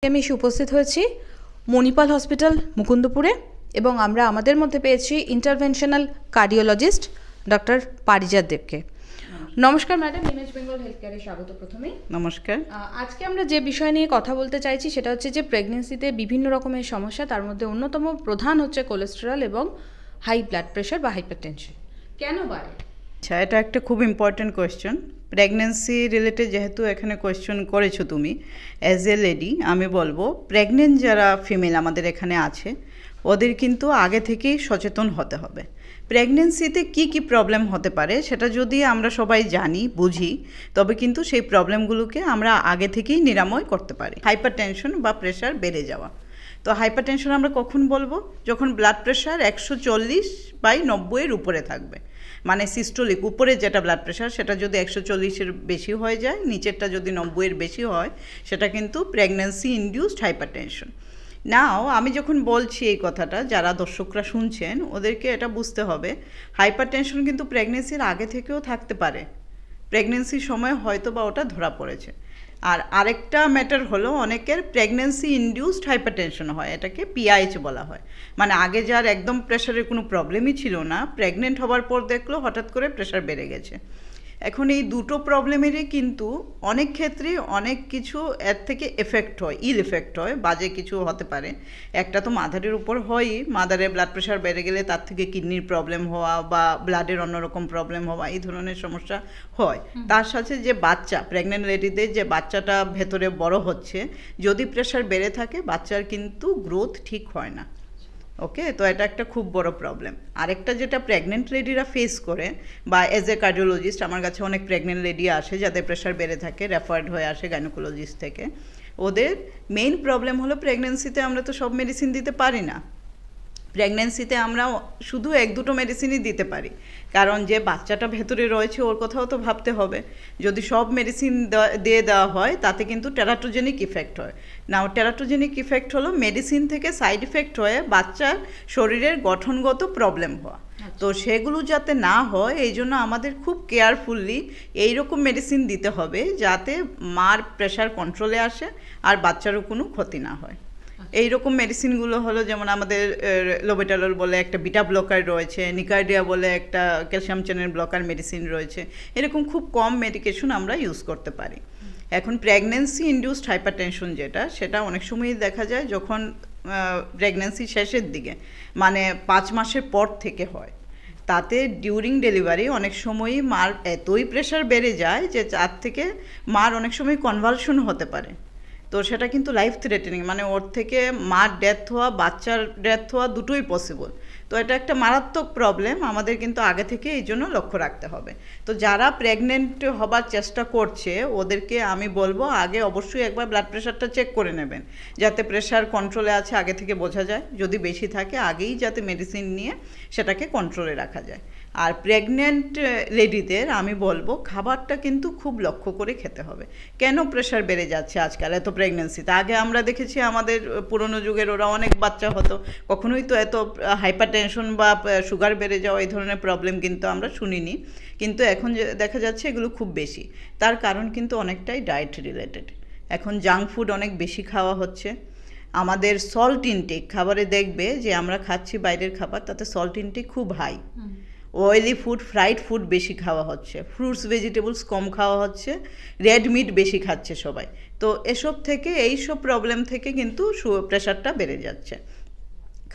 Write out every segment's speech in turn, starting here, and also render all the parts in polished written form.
আমি এসে উপস্থিত হয়েছি মণিপাল হসপিটাল মুকুন্দপুরে এবং আমরা আমাদের মধ্যে পেয়েছি ইন্টারভেনশনাল কার্ডিওলজিস্ট ডক্টর পারিজাত দেবকে। নমস্কার ম্যাডাম, ইমেজ বেঙ্গল হেলথ কেয়ারে স্বাগত। প্রথমেই নমস্কার। আজকে আমরা যে বিষয় নিয়ে কথা বলতে চাইছি সেটা হচ্ছে যে প্রেগনেন্সিতে বিভিন্ন রকমের সমস্যা, তার মধ্যে অন্যতম প্রধান হচ্ছে কোলেস্টেরল এবং হাই ব্লাড প্রেশার বা হাইপারটেনশন। কেন বাড়ে? আচ্ছা, এটা একটা খুব ইম্পর্টেন্ট কোয়েশ্চেন। প্রেগনেন্সি রিলেটেড যেহেতু এখানে কোয়েশ্চেন করেছো তুমি, অ্যাজ এ লেডি আমি বলবো প্রেগনেন্ট যারা ফিমেল আমাদের এখানে আছে ওদের কিন্তু আগে থেকেই সচেতন হতে হবে। প্রেগনেন্সিতে কি কি প্রবলেম হতে পারে সেটা যদি আমরা সবাই জানি বুঝি তবে কিন্তু সেই প্রবলেমগুলোকে আমরা আগে থেকেই নিরাময় করতে পারি। হাইপারটেনশন বা প্রেশার বেড়ে যাওয়া, তো হাইপারটেনশন আমরা কখন বলবো? যখন ব্লাড প্রেশার 140/90 উপরে থাকবে, মানে সিস্টোলিক উপরে যেটা ব্লাড প্রেশার সেটা যদি 140 বেশি হয়ে যায়, নিচেরটা যদি 90 বেশি হয়, সেটা কিন্তু প্রেগন্যান্সি ইনডিউসড হাইপারটেনশন। নাও আমি যখন বলছি এই কথাটা, যারা দর্শকরা শুনছেন ওদেরকে এটা বুঝতে হবে হাইপারটেনশন কিন্তু প্রেগনেন্সির আগে থেকেও থাকতে পারে, প্রেগনেন্সির সময় হয়তো বা ওটা ধরা পড়েছে। আর আরেকটা ম্যাটার হলো অনেকের প্রেগনেন্সি ইনডিউসড হাইপারটেনশন হয়, এটাকে পিআইএইচ বলা হয়। মানে আগে যার একদম প্রেশারের কোনো প্রবলেমই ছিল না, প্রেগনেন্ট হওয়ার পর দেখলো হঠাৎ করে প্রেশার বেড়ে গেছে। এখন এই দুটো প্রবলেমেরই কিন্তু অনেক ক্ষেত্রে অনেক কিছু এর থেকে এফেক্ট হয়, ইল এফেক্ট হয়, বাজে কিছু হতে পারে। একটা তো মাদারের উপর হয়ই, মাদারের ব্লাড প্রেশার বেড়ে গেলে তার থেকে কিডনির প্রবলেম হওয়া বা ব্লাডের অন্যরকম প্রবলেম হওয়া, এই ধরনের সমস্যা হয়। তার সাথে যে বাচ্চা, প্রেগনেন্ট লেডিদের যে বাচ্চাটা ভেতরে বড় হচ্ছে, যদি প্রেশার বেড়ে থাকে বাচ্চার কিন্তু গ্রোথ ঠিক হয় না। ওকে, তো এটা একটা খুব বড় প্রবলেম। আরেকটা যেটা প্রেগনেন্ট লেডিরা ফেস করে, বা এজ এ কার্ডিওলজিস্ট আমার কাছে অনেক প্রেগনেন্ট লেডি আসে যাদের প্রেশার বেড়ে থাকে, রেফার্ড হয়ে আসে গাইনোকোলজিস্ট থেকে। ওদের মেইন প্রবলেম হলো প্রেগনেন্সিতে আমরা তো সব মেডিসিন দিতে পারি না। প্রেগনেন্সিতে আমরা শুধু 1-2টো মেডিসিনই দিতে পারি, কারণ যে বাচ্চাটা ভেতরে রয়েছে ওর কথাও তো ভাবতে হবে। যদি সব মেডিসিন দিয়ে দেওয়া হয় তাতে কিন্তু টেরাটোজেনিক ইফেক্ট হয়। নাও টেরাটোজেনিক ইফেক্ট হলো মেডিসিন থেকে সাইড ইফেক্ট হয়ে বাচ্চার শরীরের গঠনগত প্রবলেম হওয়া। তো সেগুলো যাতে না হয় এই জন্য আমাদের খুব কেয়ারফুললি এইরকম মেডিসিন দিতে হবে যাতে মার প্রেশার কন্ট্রোলে আসে আর বাচ্চারও কোনো ক্ষতি না হয়। এইরকম মেডিসিনগুলো হলো যেমন আমাদের লোবেটালল বলে একটা বিটা ব্লকার রয়েছে, নিকার্ডিয়া বলে একটা ক্যালসিয়াম চ্যানেল ব্লকার মেডিসিন রয়েছে। এরকম খুব কম মেডিকেশন আমরা ইউজ করতে পারি। এখন প্রেগনেন্সি ইনডিউসড হাইপারটেনশন যেটা, সেটা অনেক সময়ই দেখা যায় যখন প্রেগনেন্সি শেষের দিকে, মানে 5 মাসের পর থেকে হয়। তাতে ডিউরিং ডেলিভারি অনেক সময়ই মার এতই প্রেশার বেড়ে যায় যে তার থেকে মার অনেক সময় কনভালশন হতে পারে। তো সেটা কিন্তু লাইফ থ্রেটেনিং, মানে ওর থেকে মার ডেথ হওয়া, বাচ্চার ডেথ হওয়া দুটোই পসিবল। তো এটা একটা মারাত্মক প্রবলেম, আমাদের কিন্তু আগে থেকে এই জন্য লক্ষ্য রাখতে হবে। তো যারা প্রেগনেন্ট হবার চেষ্টা করছে ওদেরকে আমি বলবো আগে অবশ্যই একবার ব্লাড প্রেশারটা চেক করে নেবেন, যাতে প্রেশার কন্ট্রোলে আছে আগে থেকে বোঝা যায়। যদি বেশি থাকে আগেই যাতে মেডিসিন নিয়ে সেটাকে কন্ট্রোলে রাখা যায়। আর প্রেগনেন্ট লেডিদের আমি বলবো খাবারটা কিন্তু খুব লক্ষ্য করে খেতে হবে। কেন প্রেশার বেড়ে যাচ্ছে আজকাল এত প্রেগনেন্সিতে? আগে আমরা দেখেছি আমাদের পুরনো যুগের ওরা অনেক বাচ্চা হতো, কখনোই তো এত হাইপারটেনশন বা সুগার বেড়ে যাওয়া এই ধরনের প্রবলেম কিন্তু আমরা শুনিনি। কিন্তু এখন দেখা যাচ্ছে এগুলো খুব বেশি। তার কারণ কিন্তু অনেকটাই ডায়েট রিলেটেড। এখন জাঙ্ক ফুড অনেক বেশি খাওয়া হচ্ছে। আমাদের সল্ট ইনটেক খাবারে দেখবে যে আমরা খাচ্ছি বাইরের খাবার, তাতে সল্ট ইনটেক খুব high. Oily food, fried food বেশি খাওয়া হচ্ছে, ফ্রুটস ভেজিটেবলস কম খাওয়া হচ্ছে, রেড মিট বেশি খাচ্ছে সবাই। তো এসব থেকে, এইসব প্রবলেম থেকে কিন্তু প্রেশারটা বেড়ে যাচ্ছে।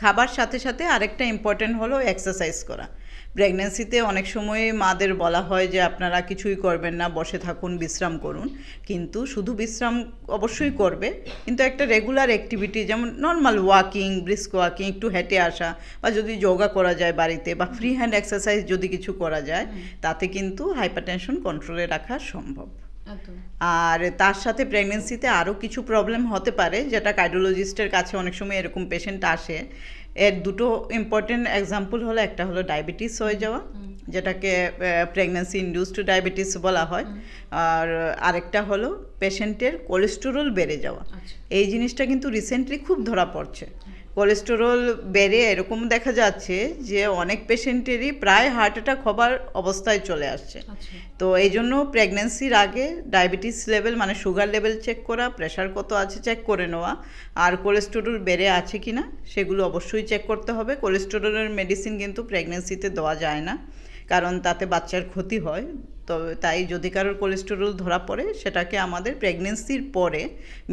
খাবার সাথে সাথে আরেকটা ইম্পর্টেন্ট হলো এক্সারসাইজ করা। প্রেগনেন্সিতে অনেক সময় মাদের বলা হয় যে আপনারা কিছুই করবেন না, বসে থাকুন, বিশ্রাম করুন। কিন্তু শুধু বিশ্রাম অবশ্যই করবে, কিন্তু একটা রেগুলার অ্যাক্টিভিটি যেমন নর্মাল ওয়াকিং, ব্রিস্ক ওয়াকিং, একটু হেঁটে আসা, বা যদি যোগা করা যায় বাড়িতে, বা ফ্রি হ্যান্ড এক্সারসাইজ যদি কিছু করা যায়, তাতে কিন্তু হাইপারটেনশন কন্ট্রোলে রাখা সম্ভব। আর তার সাথে প্রেগনেন্সিতে আরও কিছু প্রবলেম হতে পারে, যেটা কার্ডিওলজিস্টের কাছে অনেক সময় এরকম পেশেন্ট আসে। এর দুটো ইম্পর্টেন্ট এক্সাম্পল হলো, একটা হলো ডায়াবেটিস হয়ে যাওয়া, যেটাকে প্রেগনেন্সি ইনডিউসড ডায়াবেটিস বলা হয়। আর আরেকটা হলো পেশেন্টের কোলেস্টেরল বেড়ে যাওয়া। এই জিনিসটা কিন্তু রিসেন্টলি খুব ধরা পড়ছে। কোলেস্টেরল বেড়ে এরকম দেখা যাচ্ছে যে অনেক পেশেন্টেরই প্রায় হার্ট অ্যাটাক হবার অবস্থায় চলে আসছে। তো এই জন্য প্রেগনেন্সির আগে ডায়াবেটিস লেভেল মানে সুগার লেভেল চেক করা, প্রেশার কত আছে চেক করে নেওয়া, আর কোলেস্টেরল বেড়ে আছে কি না সেগুলো অবশ্যই চেক করতে হবে। কোলেস্টেরলের মেডিসিন কিন্তু প্রেগনেন্সিতে দেওয়া যায় না, কারণ তাতে বাচ্চার ক্ষতি হয়। তো তাই যদি কারোর কোলেস্টেরল ধরা পড়ে সেটাকে আমাদের প্রেগনেন্সির পরে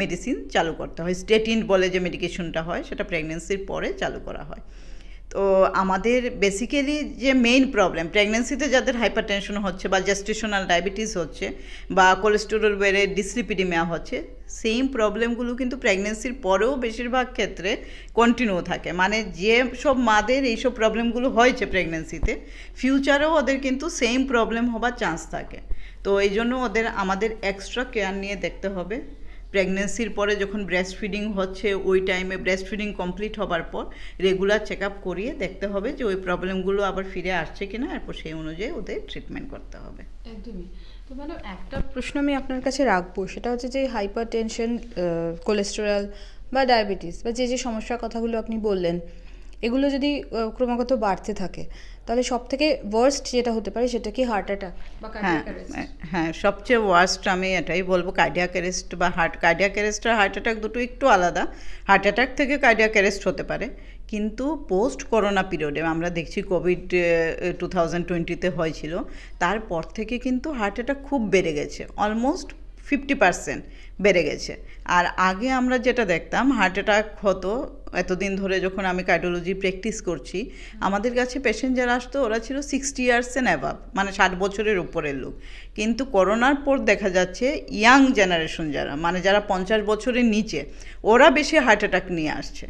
মেডিসিন চালু করতে হয়। স্টেটিন বলে যে মেডিকেশনটা হয় সেটা প্রেগনেন্সির পরে চালু করা হয়। তো আমাদের বেসিক্যালি যে মেইন প্রবলেম প্রেগনেন্সিতে যাদের হাইপারটেনশন হচ্ছে বা জেস্টেশনাল ডায়াবেটিস হচ্ছে বা কোলেস্টেরল বেড়ে ডিসলিপিডিমিয়া হচ্ছে, সেম প্রবলেমগুলো কিন্তু প্রেগনেন্সির পরেও বেশিরভাগ ক্ষেত্রে কন্টিনিউ থাকে। মানে যে সব মাদের এইসব প্রবলেমগুলো হয়েছে প্রেগনেন্সিতে, ফিউচারেও ওদের কিন্তু সেম প্রবলেম হবার চান্স থাকে। তো এই জন্য আমাদের এক্সট্রা কেয়ার নিয়ে দেখতে হবে। প্রেগনেন্সির পরে যখন ব্রেস্ট ফিডিং হচ্ছে ওই টাইমে ব্রেস্ট ফিডিং কমপ্লিট হবার পর রেগুলার চেক আপ করিয়ে দেখতে হবে যে ওই প্রবলেমগুলো আবার ফিরে আসছে কিনা, এরপর সেই অনুযায়ী ওদের ট্রিটমেন্ট করতে হবে। একদমই। তো ম্যাডাম একটা প্রশ্ন আমি আপনার কাছে রাখবো, সেটা হচ্ছে যে হাইপার টেনশন, কোলেস্টেরল বা ডায়াবেটিস বা যে সমস্যার কথাগুলো আপনি বললেন, এগুলো যদি ক্রমাগত বাড়তে থাকে তাহলে সব থেকে ওয়ার্স্ট যেটা হতে পারে সেটা কি হার্ট অ্যাটাক বা কার্ডিয়াক অ্যারেস্ট? হ্যাঁ, সবচেয়ে ওয়ার্স্ট আমি এটাই বলবো, কার্ডিয়াক অ্যারেস্ট বা কার্ডিয়াক অ্যারেস্ট আর হার্ট অ্যাটাক দুটো একটু আলাদা। হার্ট অ্যাটাক থেকে কার্ডিয়াক অ্যারেস্ট হতে পারে, কিন্তু পোস্ট করোনা পিরিয়ডে আমরা দেখছি কোভিড 2020-তে হয়েছিল, তারপর থেকে কিন্তু হার্ট অ্যাটাক খুব বেড়ে গেছে, অলমোস্ট 50% বেড়ে গেছে। আর আগে আমরা যেটা দেখতাম হার্ট অ্যাটাক হতো, এতদিন ধরে যখন আমি কার্ডিওলজি প্র্যাকটিস করছি, আমাদের কাছে পেশেন্ট যারা আসতো ওরা ছিল 60 ইয়ার্স অ্যান্ড অ্যাবাভ, মানে 60 বছরের উপরের লোক। কিন্তু করোনার পর দেখা যাচ্ছে ইয়াং জেনারেশন যারা 50 বছরের নিচে, ওরা বেশি হার্ট অ্যাটাক নিয়ে আসছে।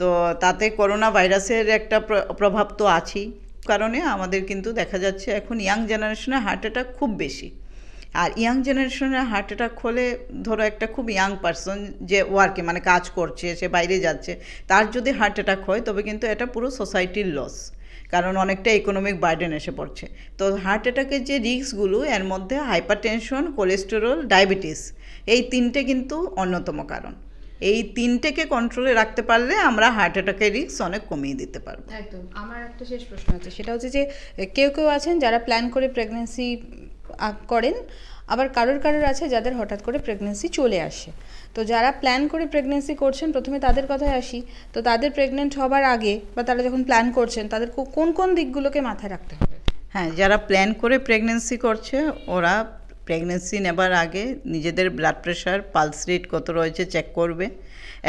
তো তাতে করোনা ভাইরাসের একটা প্রভাব তো আছেই, কারণে আমাদের কিন্তু দেখা যাচ্ছে এখন ইয়াং জেনারেশনে হার্ট অ্যাটাক খুব বেশি। আর ইয়াং জেনারেশনের হার্ট অ্যাটাক হলে, ধরো একটা খুব ইয়াং পারসন যে ওয়ার্কে মানে কাজ করছে, সে বাইরে যাচ্ছে, তার যদি হার্ট অ্যাটাক হয় তবে কিন্তু এটা পুরো সোসাইটির লস, কারণ অনেকটা ইকোনমিক বার্ডেন এসে পড়ছে। তো হার্ট অ্যাটাকের যে রিস্কগুলো, এর মধ্যে হাইপারটেনশন, কোলেস্টেরল, ডায়াবেটিস, এই তিনটে কিন্তু অন্যতম কারণ। এই তিনটেকে কন্ট্রোলে রাখতে পারলে আমরা হার্ট অ্যাটাকের রিস্ক অনেক কমিয়ে দিতে পারবো। একদম। আমার একটা শেষ প্রশ্ন আছে, সেটা হচ্ছে যে কেউ আছেন যারা প্ল্যান করে প্রেগনেন্সি করেন, আবার কারোর আছে যাদের হঠাৎ করে প্রেগনেন্সি চলে আসে। তো যারা প্ল্যান করে প্রেগনেন্সি করছেন, প্রথমে তাদের কথায় আসি। তো তাদের প্রেগনেন্ট হবার আগে বা তারা যখন প্ল্যান করছেন, তাদের কোন দিকগুলোকে মাথায় রাখতে হবে? হ্যাঁ, যারা প্ল্যান করে প্রেগনেন্সি করছে ওরা প্রেগনেন্সি নেবার আগে নিজেদের ব্লাড প্রেশার, পালস রেট কত রয়েছে চেক করবে।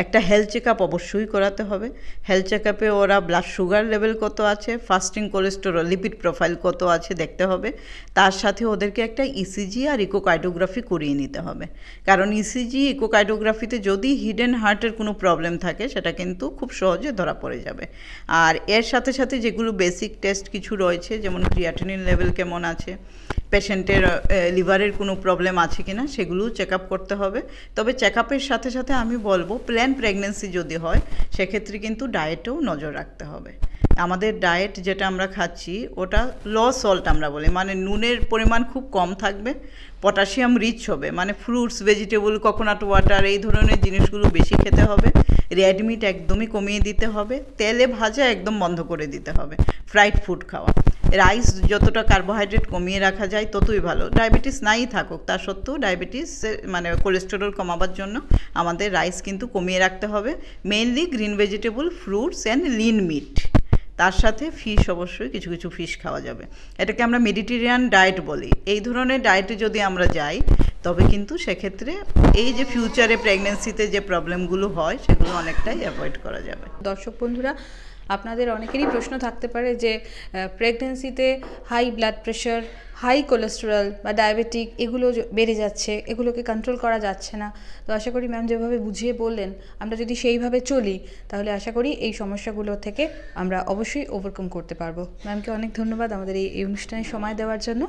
একটা হেলথ চেক আপ অবশ্যই করাতে হবে। হেলথ চেক আপে ওরা ব্লাড সুগার লেভেল কত আছে, ফাস্টিং কোলেস্টেরল, লিপিড প্রোফাইল কত আছে দেখতে হবে। তার সাথে ওদেরকে একটা ইসিজি আর ইকোকার্ডিওগ্রাফি করিয়ে নিতে হবে, কারণ ইসিজি, ইকোকার্ডিওগ্রাফিতে যদি হিডেন হার্টের কোনো প্রবলেম থাকে সেটা কিন্তু খুব সহজে ধরা পড়ে যাবে। আর এর সাথে সাথে যেগুলো বেসিক টেস্ট কিছু রয়েছে, যেমন ক্রিয়াটিনিন লেভেল কেমন আছে, পেশেন্টের লিভারের কোনো প্রবলেম আছে কিনা, সেগুলোও চেক আপ করতে হবে। তবে চেক আপের সাথে সাথে আমি বলবো প্ল্যান প্রেগনেন্সি যদি হয় সেক্ষেত্রে কিন্তু ডায়েটেও নজর রাখতে হবে। আমাদের ডায়েট যেটা আমরা খাচ্ছি ওটা লো সল্ট আমরা বলি, মানে নুনের পরিমাণ খুব কম থাকবে, পটাশিয়াম রিচ হবে, মানে ফ্রুটস, ভেজিটেবল, কোকোনাট ওয়াটার, এই ধরনের জিনিসগুলো বেশি খেতে হবে। রেড মিট একদমই কমিয়ে দিতে হবে, তেলে ভাজা একদম বন্ধ করে দিতে হবে, ফ্রাইড ফুড খাওয়া, রাইস যতটা কার্বোহাইড্রেট কমিয়ে রাখা যায় ততই ভালো। ডায়াবেটিস নাই থাকুক, তা সত্ত্বেও ডায়াবেটিস মানে কোলেস্টেরল কমাবার জন্য আমাদের রাইস কিন্তু কমিয়ে রাখতে হবে। Mainly green vegetable, fruits and lean meat, তার সাথে ফিশ, অবশ্যই কিছু কিছু ফিশ খাওয়া যাবে। এটাকে আমরা মেডিটেরিয়ান ডায়েট বলি। এই ধরনের ডায়েটে যদি আমরা যাই তবে কিন্তু সেক্ষেত্রে এই যে ফিউচারে প্রেগনেন্সিতে যে প্রবলেমগুলো হয় সেগুলো অনেকটাই অ্যাভয়েড করা যাবে। দর্শক বন্ধুরা, আপনাদের অনেকেরই প্রশ্ন থাকতে পারে যে প্রেগনেন্সিতে high blood pressure, high cholesterol বা ডায়াবেটিক এগুলো বেড়ে যাচ্ছে, এগুলোকে কন্ট্রোল করা যাচ্ছে না। তো আশা করি ম্যাম যেভাবে বুঝিয়ে বললেন, আমরা যদি সেইভাবে চলি তাহলে আশা করি এই সমস্যাগুলো থেকে আমরা অবশ্যই ওভারকাম করতে পারবো। ম্যামকে অনেক ধন্যবাদ আমাদের এই অনুষ্ঠানে সময় দেওয়ার জন্য।